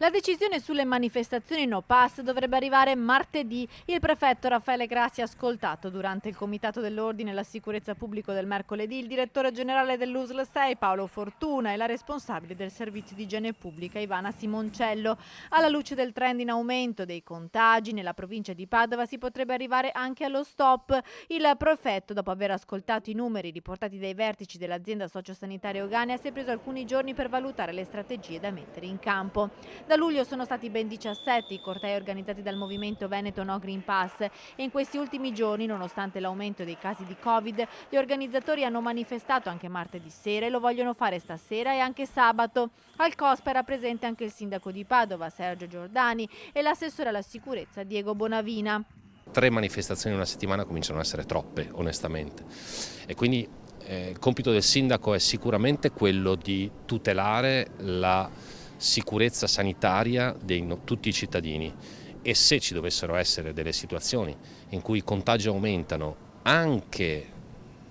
La decisione sulle manifestazioni no pass dovrebbe arrivare martedì. Il prefetto Raffaele Grassi ha ascoltato durante il Comitato dell'Ordine e la Sicurezza Pubblico del mercoledì il direttore generale dell'USL 6 Paolo Fortuna e la responsabile del servizio di igiene pubblica Ivana Simoncello. Alla luce del trend in aumento dei contagi nella provincia di Padova si potrebbe arrivare anche allo stop. Il prefetto, dopo aver ascoltato i numeri riportati dai vertici dell'azienda sociosanitaria Ogania, si è preso alcuni giorni per valutare le strategie da mettere in campo. Da luglio sono stati ben 17 i cortei organizzati dal movimento Veneto No Green Pass e in questi ultimi giorni, nonostante l'aumento dei casi di Covid, gli organizzatori hanno manifestato anche martedì sera e lo vogliono fare stasera e anche sabato. Al COSP era presente anche il sindaco di Padova, Sergio Giordani, e l'assessore alla sicurezza, Diego Bonavina. 3 manifestazioni in una settimana cominciano ad essere troppe, onestamente. E quindi il compito del sindaco è sicuramente quello di tutelare la sicurezza sanitaria di tutti i cittadini e se ci dovessero essere delle situazioni in cui i contagi aumentano anche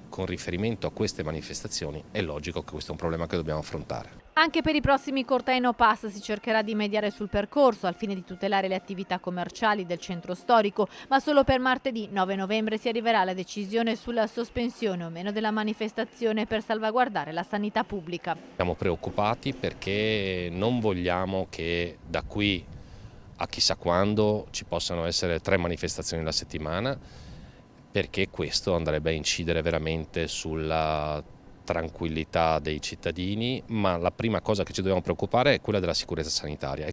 con riferimento a queste manifestazioni, è logico che questo è un problema che dobbiamo affrontare. Anche per i prossimi cortei no pass si cercherà di mediare sul percorso al fine di tutelare le attività commerciali del centro storico, ma solo per martedì 9 novembre si arriverà alla decisione sulla sospensione o meno della manifestazione per salvaguardare la sanità pubblica. Siamo preoccupati perché non vogliamo che da qui a chissà quando ci possano essere 3 manifestazioni alla settimana, perché questo andrebbe a incidere veramente sulla tranquillità dei cittadini, ma la prima cosa che ci dobbiamo preoccupare è quella della sicurezza sanitaria.